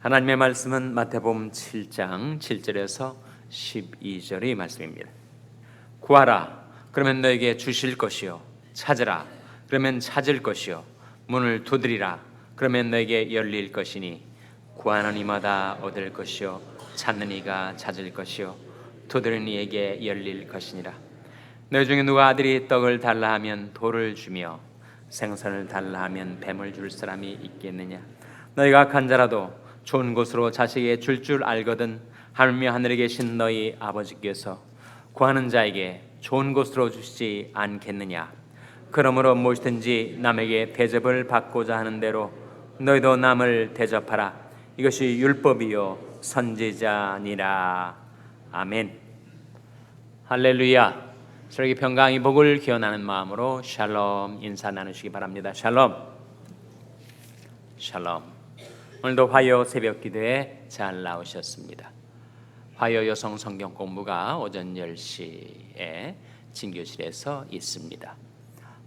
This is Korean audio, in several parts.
하나님의 말씀은 마태복음 7장 7절에서 12절의 말씀입니다. 구하라, 그러면 너에게 주실 것이요. 찾으라, 그러면 찾을 것이요. 문을 두드리라, 그러면 너에게 열릴 것이니 구하는 이마다 얻을 것이요, 찾는 이가 찾을 것이요, 두드리는 이에게 열릴 것이니라. 너희 중에 누가 아들이 떡을 달라 하면 돌을 주며 생선을 달라 하면 뱀을 줄 사람이 있겠느냐? 너희가 악한 자라도 좋은 곳으로 자식에게 줄 알거든 하물며 하늘에 계신 너희 아버지께서 구하는 자에게 좋은 곳으로 주시지 않겠느냐? 그러므로 무엇이든지 남에게 대접을 받고자 하는 대로 너희도 남을 대접하라. 이것이 율법이요 선지자니라. 아멘. 할렐루야. 저에게 평강이 복을 기원하는 마음으로 샬롬 인사 나누시기 바랍니다. 샬롬. 샬롬. 오늘도 화요 새벽 기도에 잘 나오셨습니다. 화요 여성 성경 공부가 오전 10시에 진교실에서 있습니다.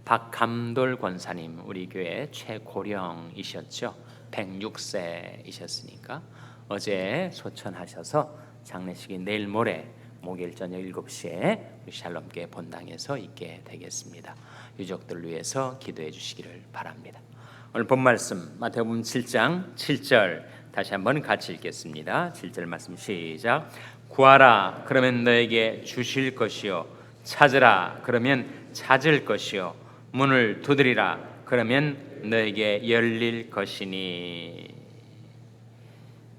박감돌 권사님, 우리 교회 최고령이셨죠. 106세이셨으니까 어제 소천하셔서 장례식이 내일 모레 목요일 저녁 7시에 샬롬교회 본당에서 있게 되겠습니다. 유족들 위해서 기도해 주시기를 바랍니다. 오늘 본 말씀 마태복음 7장 7절 다시 한번 같이 읽겠습니다. 7절 말씀 시작. 구하라, 그러면 너에게 주실 것이요. 찾으라, 그러면 찾을 것이요. 문을 두드리라, 그러면 너에게 열릴 것이니.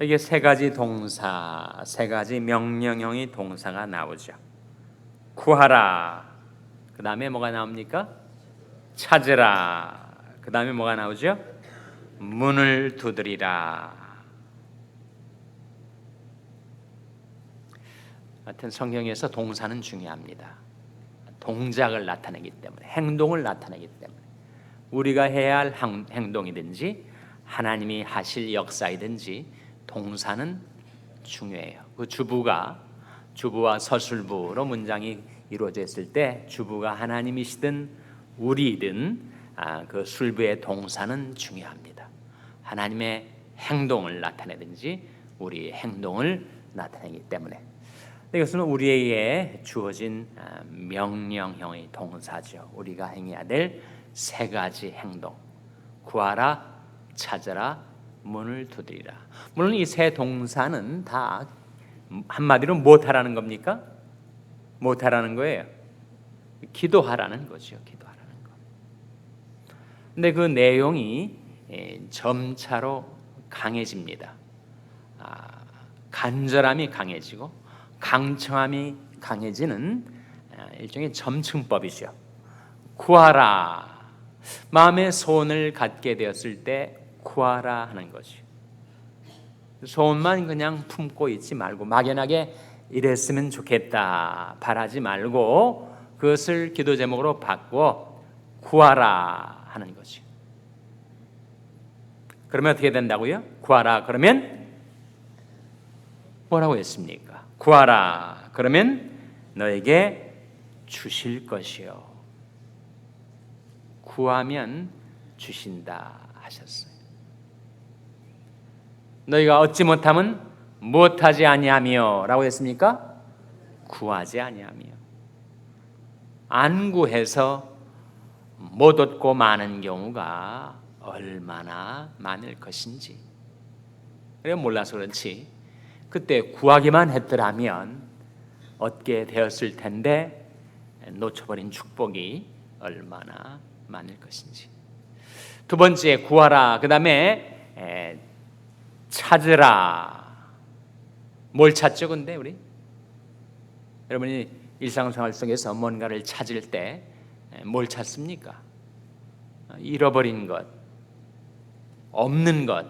이게 세 가지 동사, 세 가지 명령형의 동사가 나오죠. 구하라, 그 다음에 뭐가 나옵니까? 찾으라, 그 다음에 뭐가 나오죠? 문을 두드리라. 하여튼 성경에서 동사는 중요합니다. 동작을 나타내기 때문에, 행동을 나타내기 때문에 우리가 해야 할 행동이든지 하나님이 하실 역사이든지 동사는 중요해요. 그 주부와 서술부로 문장이 이루어져 있을 때 주부가 하나님이시든 우리든 그 술부의 동사는 중요합니다. 하나님의 행동을 나타내든지 우리의 행동을 나타내기 때문에 이것은 우리에게 주어진 명령형의 동사죠. 우리가 행해야 될 세 가지 행동. 구하라, 찾아라, 문을 두드리라. 물론 이 세 동사는 다 한마디로 못하라는 겁니까? 못하라는 거예요. 기도하라는 거죠. 기도하라는 거. 근데 그 내용이 점차로 강해집니다. 간절함이 강해지고 강청함이 강해지는 일종의 점층법이죠. 구하라. 마음의 소원을 갖게 되었을 때 구하라 하는 것이. 소원만 그냥 품고 있지 말고 막연하게 이랬으면 좋겠다 바라지 말고 그것을 기도 제목으로 바꾸어 구하라 하는 것이. 그러면 어떻게 된다고요? 구하라 그러면 뭐라고 했습니까? 구하라 그러면 너에게 주실 것이요. 구하면 주신다 하셨어요. 너희가 얻지 못하면 무엇하지 아니하며 라고 했습니까? 구하지 아니하며. 안 구해서 못 얻고 마는 경우가 얼마나 많을 것인지. 그래 몰라서 그렇지 그때 구하기만 했더라면 얻게 되었을 텐데 놓쳐버린 축복이 얼마나 많을 것인지. 두 번째 구하라, 그 다음에 찾으라. 뭘 찾죠? 근데 우리 여러분이 일상생활 속에서 뭔가를 찾을 때 뭘 찾습니까? 잃어버린 것, 없는 것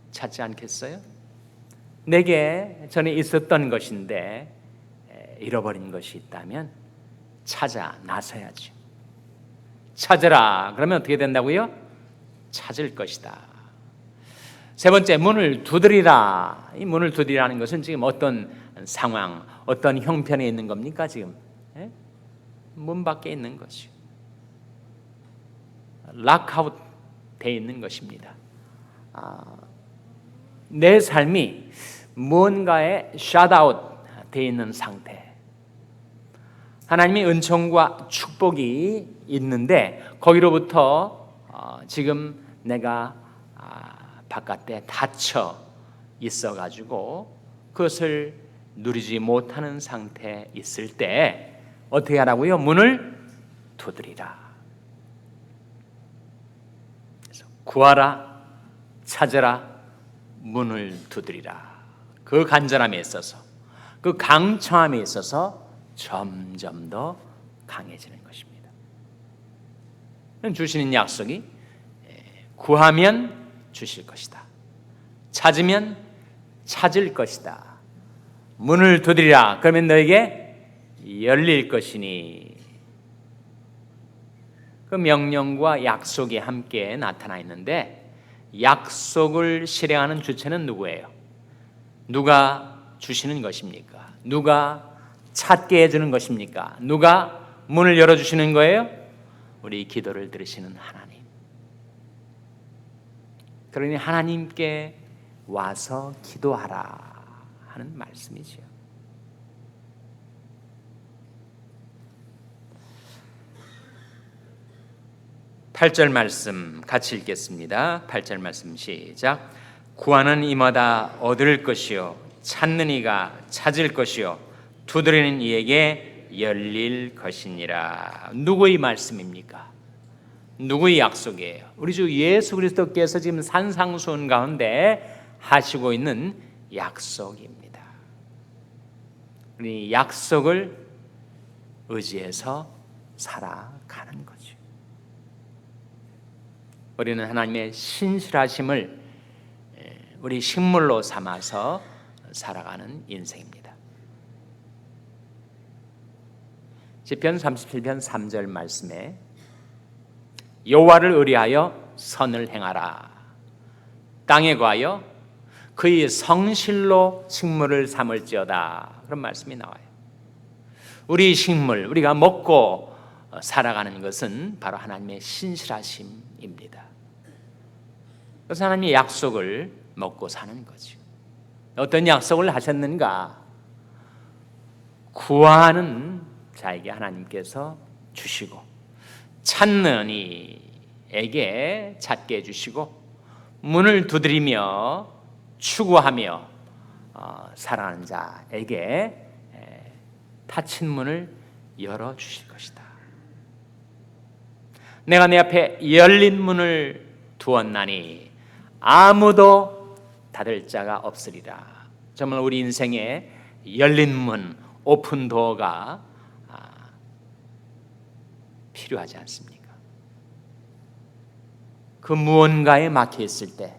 찾지 않겠어요? 내게 전에 있었던 것인데 잃어버린 것이 있다면 찾아 나서야지. 찾으라 그러면 어떻게 된다고요? 찾을 것이다. 세 번째 문을 두드리라. 이 문을 두드리라는 것은 지금 어떤 상황, 어떤 형편에 있는 겁니까? 지금 문 밖에 있는 것이 락아웃 돼 있는 것입니다. 내 삶이 뭔가에 셧아웃 되어 있는 상태. 하나님의 은총과 축복이 있는데 거기로부터 지금 내가 바깥에 닫혀 있어가지고 그것을 누리지 못하는 상태에 있을 때 어떻게 하라고요? 문을 두드리라. 그래서 구하라, 찾으라, 문을 두드리라. 그 간절함에 있어서, 그 강청함에 있어서 점점 더 강해지는 것입니다. 주시는 약속이 구하면 주실 것이다. 찾으면 찾을 것이다. 문을 두드리라. 그러면 너에게 열릴 것이니. 그 명령과 약속이 함께 나타나 있는데 약속을 실행하는 주체는 누구예요? 누가 주시는 것입니까? 누가 찾게 해주는 것입니까? 누가 문을 열어주시는 거예요? 우리 기도를 들으시는 하나님. 그러니 하나님께 와서 기도하라 하는 말씀이지요. 팔 절 말씀 같이 읽겠습니다. 8절 말씀 시작. 구하는 이마다 얻을 것이요 찾는 이가 찾을 것이요 두드리는 이에게 열릴 것이니라. 누구의 말씀입니까? 누구의 약속이에요? 우리 주 예수 그리스도께서 지금 산상수훈 가운데 하시고 있는 약속입니다. 우리 약속을 의지해서 살아가는 거죠. 우리는 하나님의 신실하심을 우리 식물로 삼아서 살아가는 인생입니다. 시편 37편 3절 말씀에 여호와를 의뢰하여 선을 행하라. 땅에 거하여 그의 성실로 식물을 삼을지어다. 그런 말씀이 나와요. 우리 식물, 우리가 먹고 살아가는 것은 바로 하나님의 신실하심입니다. 그래서 하나님의 약속을 먹고 사는 거죠. 어떤 약속을 하셨는가? 구하는 자에게 하나님께서 주시고 찾는 이에게 찾게 해주시고 문을 두드리며 추구하며 살아가는 자에게 닫힌 문을 열어주실 것이다. 내가 내 앞에 열린 문을 두었나니 아무도 닫을 자가 없으리라. 정말 우리 인생에 열린 문, 오픈 도어가 필요하지 않습니까? 그 무언가에 막혀 있을 때,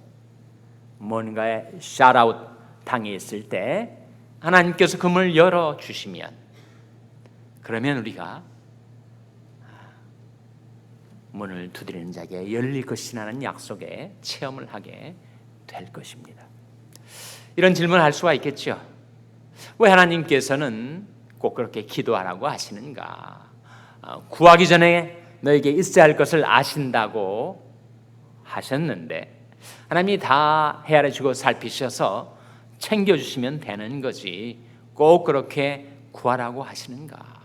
무언가에 샷아웃 당해 있을 때 하나님께서 그 문을 열어주시면 그러면 우리가 문을 두드리는 자에게 열릴 것이라는 약속에 체험을 하게 될 것입니다. 이런 질문을 할 수가 있겠죠. 왜 하나님께서는 꼭 그렇게 기도하라고 하시는가? 구하기 전에 너에게 있어야 할 것을 아신다고 하셨는데 하나님이 다 헤아려주고 살피셔서 챙겨주시면 되는 거지 꼭 그렇게 구하라고 하시는가?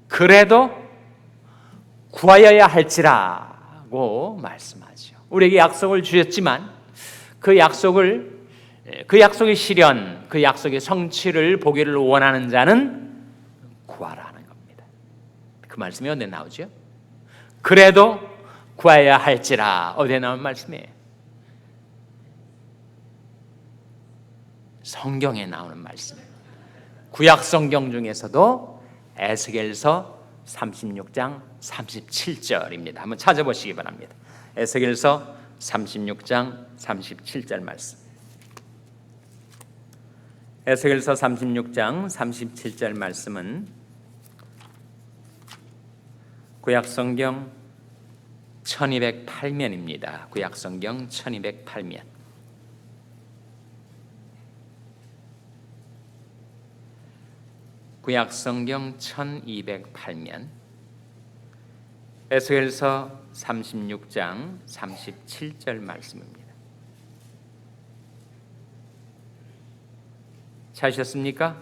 그래도 구하여야 할지라고 말씀하죠. 우리에게 약속을 주셨지만 그 약속의 실현, 그 약속의 성취를 보기를 원하는 자는 구하라는 겁니다. 그 말씀이 어디에 나오죠? 그래도 구하여야 할지라. 어디에 나온 말씀이에요? 성경에 나오는 말씀이에요. 구약 성경 중에서도 에스겔서 36장 37절입니다. 한번 찾아보시기 바랍니다. 에스겔서 36장 37절 말씀. 에스겔서 36장 37절 말씀은 구약성경 1208면입니다. 구약성경 1208면. 구약성경 1208면 에스겔서 36장 37절 말씀입니다. 찾으셨습니까?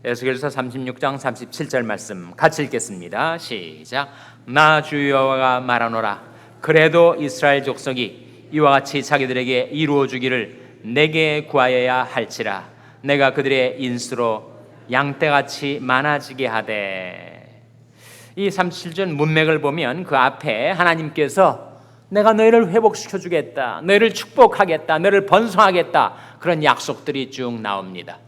에스겔서 36장 37절 말씀 같이 읽겠습니다. 시작. 나 주 여호와가 말하노라. 그래도 이스라엘 족속이 이와 같이 자기들에게 이루어 주기를 내게 구하여야 할지라. 내가 그들의 인수로 양떼같이 많아지게 하되. 이 37절 문맥을 보면 그 앞에 하나님께서 내가 너희를 회복시켜 주겠다, 너희를 축복하겠다, 너희를 번성하겠다, 그런 약속들이 쭉 나옵니다.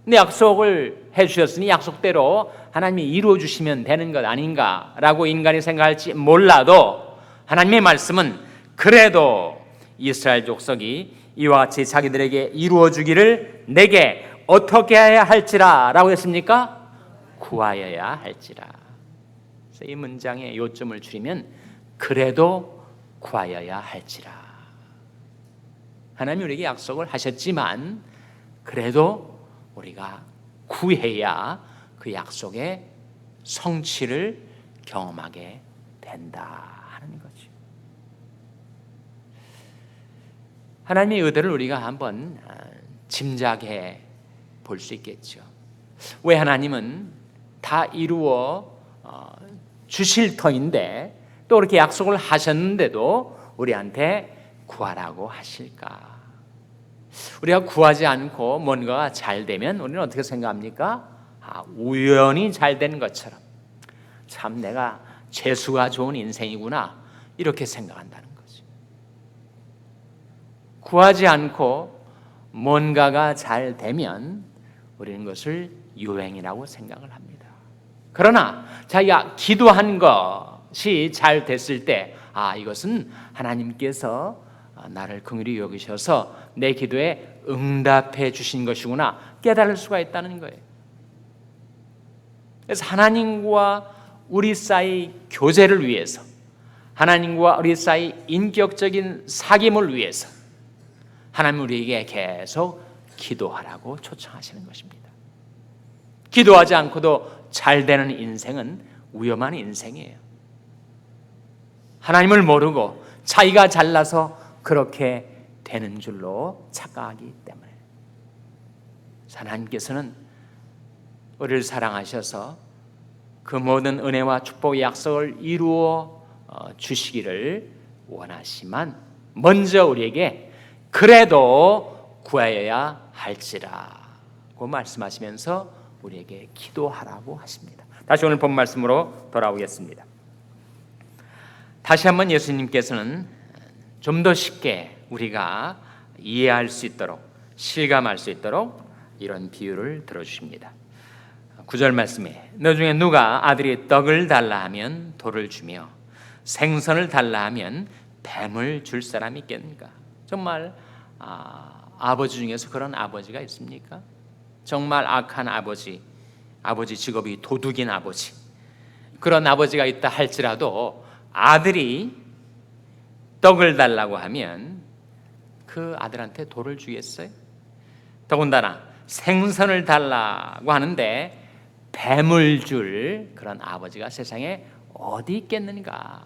근데 약속을 해주셨으니 약속대로 하나님이 이루어 주시면 되는 것 아닌가라고 인간이 생각할지 몰라도 하나님의 말씀은 그래도 이스라엘 족속이 이와 같이 자기들에게 이루어 주기를 내게 어떻게 해야 할지라 라고 했습니까? 구하여야 할지라. 그래서 이 문장의 요점을 줄이면 그래도 구하여야 할지라. 하나님이 우리에게 약속을 하셨지만 그래도 우리가 구해야 그 약속의 성취를 경험하게 된다 하는 거죠. 하나님의 의도를 우리가 한번 짐작해 볼 수 있겠죠. 왜 하나님은 다 이루어 주실 터인데 또 그렇게 약속을 하셨는데도 우리한테 구하라고 하실까? 우리가 구하지 않고 뭔가가 잘 되면 우리는 어떻게 생각합니까? 우연히 잘 되는 것처럼 참 내가 재수가 좋은 인생이구나 이렇게 생각한다는 거죠. 구하지 않고 뭔가가 잘 되면 우리는 그것을 유행이라고 생각을 합니다. 그러나 자기가 기도한 것이 잘 됐을 때 이것은 하나님께서 나를 긍휼히 여기셔서 내 기도에 응답해 주신 것이구나 깨달을 수가 있다는 거예요. 그래서 하나님과 우리 사이 교제를 위해서, 하나님과 우리 사이 인격적인 사귐을 위해서 하나님 우리에게 계속 기도하라고 초청하시는 것입니다. 기도하지 않고도 잘 되는 인생은 위험한 인생이에요. 하나님을 모르고 자기가 잘나서 그렇게 되는 줄로 착각하기 때문에 하나님께서는 우리를 사랑하셔서 그 모든 은혜와 축복의 약속을 이루어 주시기를 원하시만 먼저 우리에게 그래도 구하여야 할지라고 말씀하시면서 우리에게 기도하라고 하십니다. 다시 오늘 본 말씀으로 돌아오겠습니다. 다시 한번 예수님께서는 좀 더 쉽게 우리가 이해할 수 있도록 실감할 수 있도록 이런 비유를 들어주십니다. 9절 말씀에 너 중에 누가 아들이 떡을 달라 하면 돌을 주며 생선을 달라 하면 뱀을 줄 사람이 있겠는가? 정말 아버지 중에서 그런 아버지가 있습니까? 정말 악한 아버지 직업이 도둑인 아버지, 그런 아버지가 있다 할지라도 아들이 떡을 달라고 하면 그 아들한테 돌을 주겠어요? 더군다나 생선을 달라고 하는데 뱀을 줄 그런 아버지가 세상에 어디 있겠는가?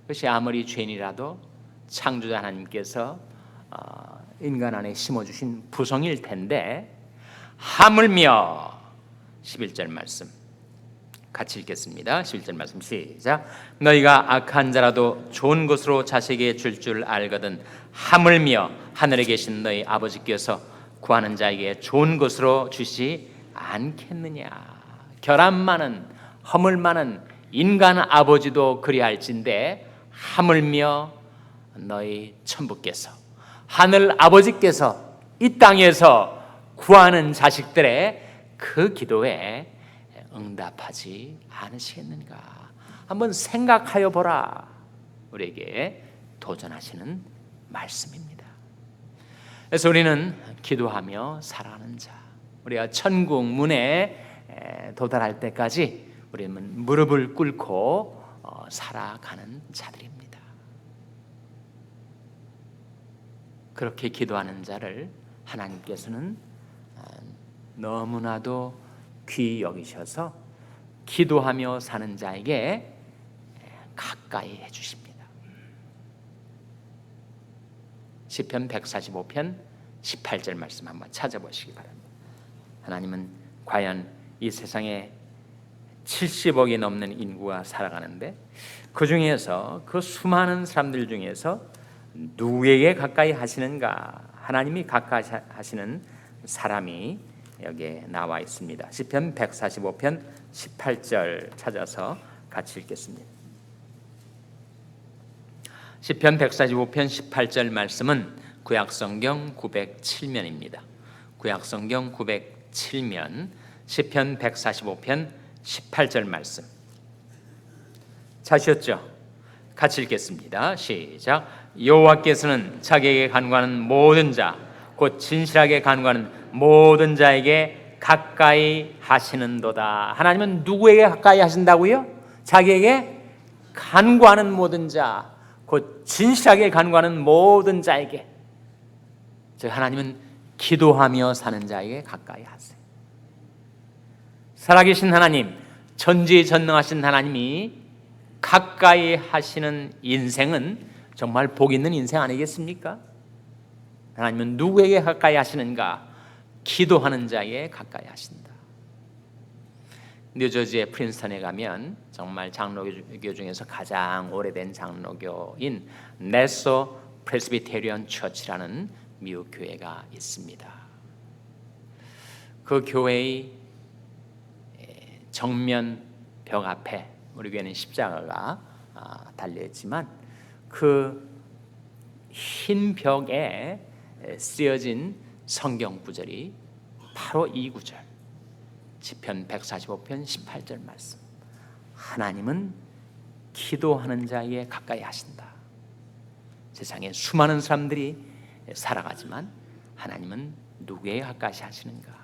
그것이 아무리 죄인이라도 창조자 하나님께서 인간 안에 심어주신 부성일 텐데 하물며 11절 말씀 같이 읽겠습니다. 11절 말씀 시작. 너희가 악한 자라도 좋은 것으로 자식에게 줄 줄 알거든 하물며 하늘에 계신 너희 아버지께서 구하는 자에게 좋은 것으로 주시지 않겠느냐. 결함 많은 허물 많은 인간 아버지도 그리할진데 하물며 너희 천부께서 하늘 아버지께서 이 땅에서 구하는 자식들의 그 기도에 응답하지 않으시겠는가? 한번 생각하여 보라. 우리에게 도전하시는 말씀입니다. 그래서 우리는 기도하며 살아가는 자, 우리가 천국 문에 도달할 때까지 우리는 무릎을 꿇고 살아가는 자들입니다. 그렇게 기도하는 자를 하나님께서는 너무나도 귀히 여기셔서 기도하며 사는 자에게 가까이 해주십니다. 시편 145편 18절 말씀 한번 찾아보시기 바랍니다. 하나님은 과연 이 세상에 70억이 넘는 인구가 살아가는데 그 중에서 그 수많은 사람들 중에서 누구에게 가까이 하시는가? 하나님이 가까이 하시는 사람이 여기에 나와 있습니다. 시편 145편 18절 찾아서 같이 읽겠습니다. 시편 145편 18절 말씀은 구약성경 907면입니다. 구약성경 907면 시편 145편 18절 말씀 찾으셨죠? 같이 읽겠습니다. 시작. 여호와께서는 자기에게 간구하는 모든 자, 곧 진실하게 간구하는 모든 자에게 가까이 하시는도다. 하나님은 누구에게 가까이 하신다고요? 자기에게 간구하는 모든 자, 곧 진실하게 간구하는 모든 자에게. 즉 하나님은 기도하며 사는 자에게 가까이 하세요. 살아계신 하나님, 전지전능하신 하나님이 가까이 하시는 인생은 정말 복 있는 인생 아니겠습니까? 하나님은 누구에게 가까이 하시는가? 기도하는 자에게 가까이 하신다. 뉴저지의 프린스턴에 가면 정말 장로교 중에서 가장 오래된 장로교인 네소 프레스비테리언 처치라는 미국 교회가 있습니다. 그 교회의 정면 벽 앞에 우리 교회는 십자가가 달려있지만 그 흰 벽에 쓰여진 성경 구절이 바로 이 구절, 시편 145편 18절 말씀. 하나님은 기도하는 자에게 가까이 하신다. 세상에 수많은 사람들이 살아가지만 하나님은 누구에게 가까이 하시는가?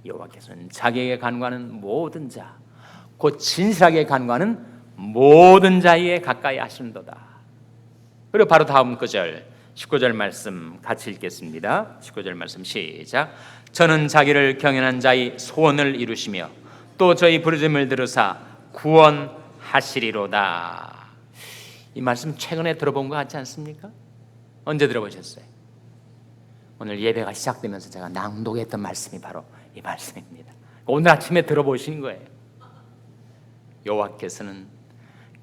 여호와께서는 자기에게 간구하는 모든 자, 곧 진실하게 간구하는 모든 자에게 가까이 하시는도다. 그리고 바로 다음 구절 19절 말씀 같이 읽겠습니다. 19절 말씀 시작. 저는 자기를 경외하는 자의 소원을 이루시며 또 저희 부르짖음을 들으사 구원하시리로다. 이 말씀 최근에 들어본 것 같지 않습니까? 언제 들어보셨어요? 오늘 예배가 시작되면서 제가 낭독했던 말씀이 바로 이 말씀입니다. 오늘 아침에 들어보신 거예요. 여호와께서는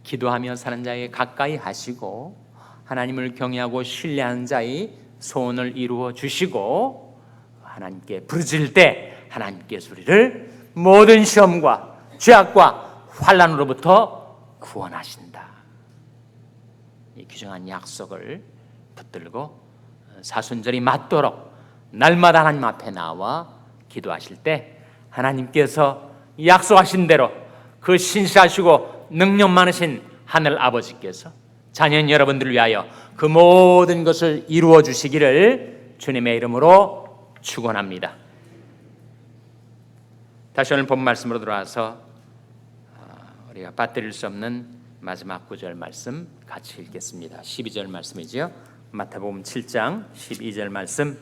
기도하며 사는 자에게 가까이 하시고 하나님을 경외하고 신뢰하는 자의 소원을 이루어 주시고 하나님께 부르짖을 때 하나님께서 우리를 모든 시험과 죄악과 환난으로부터 구원하신다. 이 귀중한 약속을 붙들고 사순절이 맞도록 날마다 하나님 앞에 나와 기도하실 때 하나님께서 약속하신 대로 그 신실하시고 능력 많으신 하늘 아버지께서 자녀인 여러분들을 위하여 그 모든 것을 이루어 주시기를 주님의 이름으로 축원합니다. 다시 오늘 본 말씀으로 돌아와서 우리가 빠뜨릴 수 없는 마지막 구절 말씀 같이 읽겠습니다. 12절 말씀이지요. 마태복음 7장 12절 말씀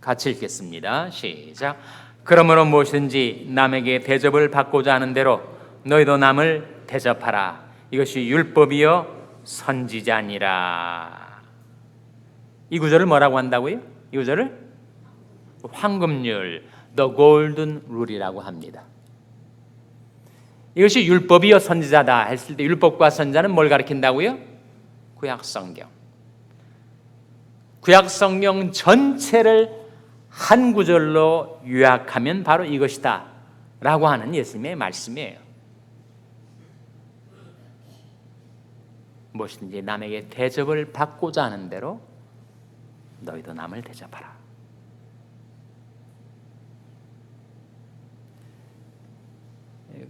같이 읽겠습니다. 시작. 그러므로 무엇이든지 남에게 대접을 받고자 하는 대로 너희도 남을 대접하라. 이것이 율법이요 선지자니라. 이 구절을 뭐라고 한다고요? 이 구절을 황금률, the golden rule이라고 합니다. 이것이 율법이요 선지자다 했을 때 율법과 선지자는 뭘 가리킨다고요? 구약성경. 구약성경 전체를 한 구절로 요약하면 바로 이것이다 라고 하는 예수님의 말씀이에요. 무엇이든지 남에게 대접을 받고자 하는 대로 너희도 남을 대접하라.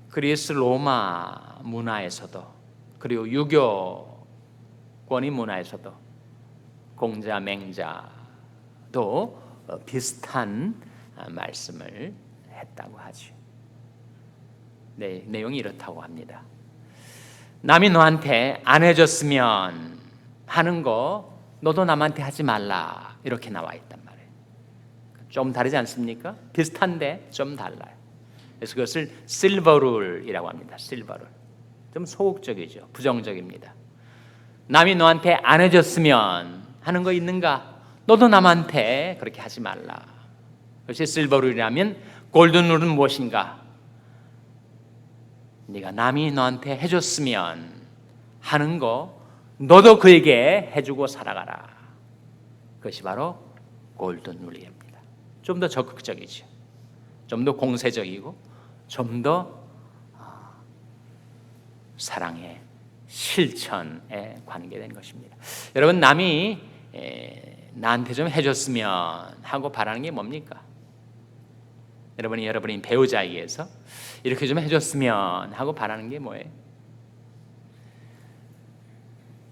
그리스 로마 문화에서도 그리고 유교권의 문화에서도 공자 맹자도 비슷한 말씀을 했다고 하죠. 네, 내용이 이렇다고 합니다. 남이 너한테 안 해줬으면 하는 거 너도 남한테 하지 말라 이렇게 나와 있단 말이에요. 좀 다르지 않습니까? 비슷한데 좀 달라요. 그래서 그것을 실버룰이라고 합니다. 실버룰. 좀 소극적이죠. 부정적입니다. 남이 너한테 안 해줬으면 하는 거 있는가? 너도 남한테 그렇게 하지 말라. 그것이 실버룰이라면 골든룰은 무엇인가? 네가 남이 너한테 해줬으면 하는 거 너도 그에게 해주고 살아가라. 그것이 바로 골든룰입니다. 좀 더 적극적이죠. 좀 더 공세적이고 좀 더 사랑의 실천에 관계된 것입니다. 여러분, 남이 나한테 좀 해줬으면 하고 바라는 게 뭡니까? 여러분이 배우자에게서 이렇게 좀 해줬으면 하고 바라는 게 뭐예요?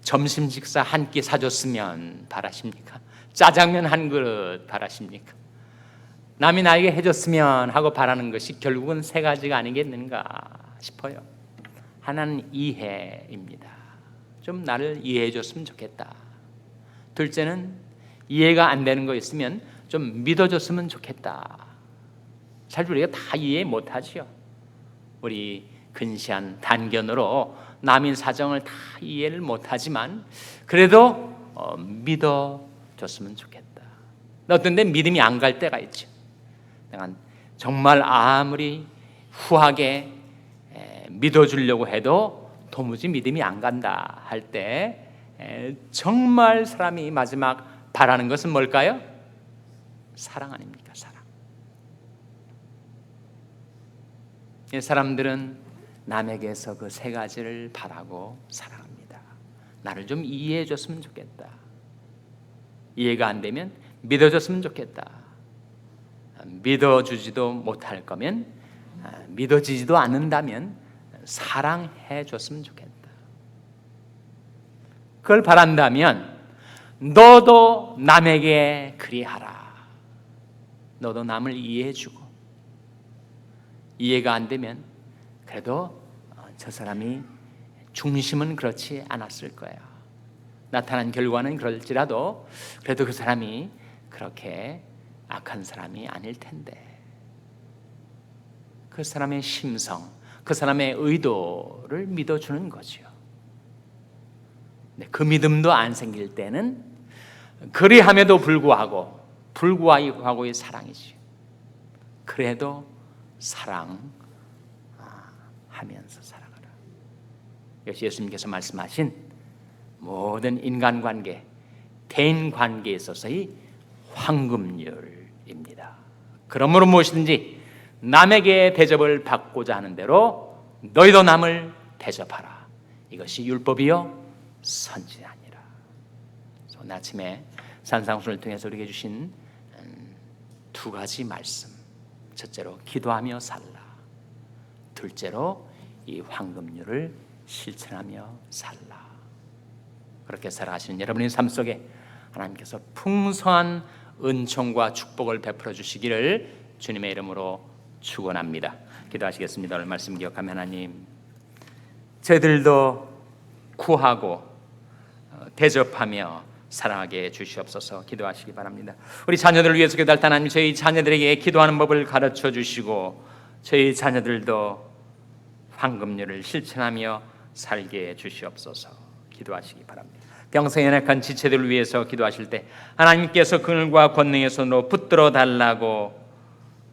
점심 식사 한 끼 사줬으면 바라십니까? 짜장면 한 그릇 바라십니까? 남이 나에게 해줬으면 하고 바라는 것이 결국은 세 가지가 아니겠는가 싶어요. 하나는 이해입니다. 좀 나를 이해해 줬으면 좋겠다. 둘째는 이해가 안 되는 거 있으면 좀 믿어줬으면 좋겠다. 사실 우리가 다 이해 못하지요. 우리 근시한 단견으로 남인 사정을 다 이해를 못하지만 그래도 믿어줬으면 좋겠다. 어떤 데 믿음이 안 갈 때가 있죠. 내가 정말 아무리 후하게 믿어주려고 해도 도무지 믿음이 안 간다 할 때 정말 사람이 마지막 바라는 것은 뭘까요? 사랑 아닙니까? 사랑. 사람들은 남에게서 그 세 가지를 바라고 살아갑니다. 나를 좀 이해해 줬으면 좋겠다. 이해가 안 되면 믿어줬으면 좋겠다. 믿어주지도 못할 거면, 믿어지지도 않는다면 사랑해 줬으면 좋겠다. 그걸 바란다면 너도 남에게 그리하라. 너도 남을 이해해 주고, 이해가 안 되면 그래도 저 사람이 중심은 그렇지 않았을 거야. 나타난 결과는 그럴지라도 그래도 그 사람이 그렇게 악한 사람이 아닐 텐데, 그 사람의 심성, 그 사람의 의도를 믿어주는 거죠. 그 믿음도 안 생길 때는 그리함에도 불구하고의 사랑이죠. 그래도 사랑하면서 살아가라. 이것이 예수님께서 말씀하신 모든 인간관계, 대인관계에 있어서의 황금률입니다. 그러므로 무엇이든지 남에게 대접을 받고자 하는 대로 너희도 남을 대접하라. 이것이 율법이요 선지자 아니라. 오늘 아침에 산상순을 통해서 우리에게 주신 두 가지 말씀. 첫째로 기도하며 살라. 둘째로 이 황금률을 실천하며 살라. 그렇게 살아가시는 여러분의 삶 속에 하나님께서 풍성한 은총과 축복을 베풀어 주시기를 주님의 이름으로 축원합니다. 기도하시겠습니다. 오늘 말씀 기억하며 하나님, 저희들도 구하고 대접하며 사랑하게 주시옵소서. 기도하시기 바랍니다. 우리 자녀들을 위해서 기도할 때 하나님, 저희 자녀들에게 기도하는 법을 가르쳐 주시고 저희 자녀들도 황금률을 실천하며 살게 주시옵소서. 기도하시기 바랍니다. 병성에 연약한 지체들을 위해서 기도하실 때 하나님께서 그늘과 권능의 손으로 붙들어 달라고,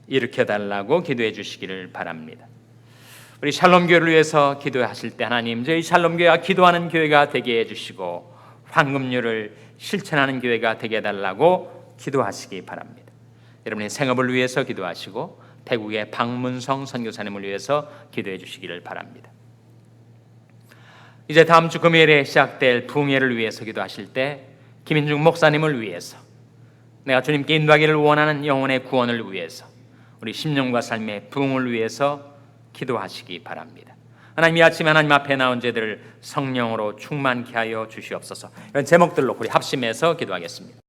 일으켜 달라고 기도해 주시기를 바랍니다. 우리 샬롬교회를 위해서 기도하실 때 하나님, 저희 샬롬교회가 기도하는 교회가 되게 해주시고 황금률을 실천하는 교회가 되게 해달라고 기도하시기 바랍니다. 여러분의 생업을 위해서 기도하시고 태국의 박문성 선교사님을 위해서 기도해 주시기를 바랍니다. 이제 다음 주 금요일에 시작될 부흥회를 위해서 기도하실 때 김인중 목사님을 위해서, 내가 주님께 인도하기를 원하는 영혼의 구원을 위해서, 우리 심령과 삶의 부흥을 위해서 기도하시기 바랍니다. 하나님, 이 아침에 하나님 앞에 나온 저희들을 성령으로 충만케 하여 주시옵소서. 이런 제목들로 우리 합심해서 기도하겠습니다.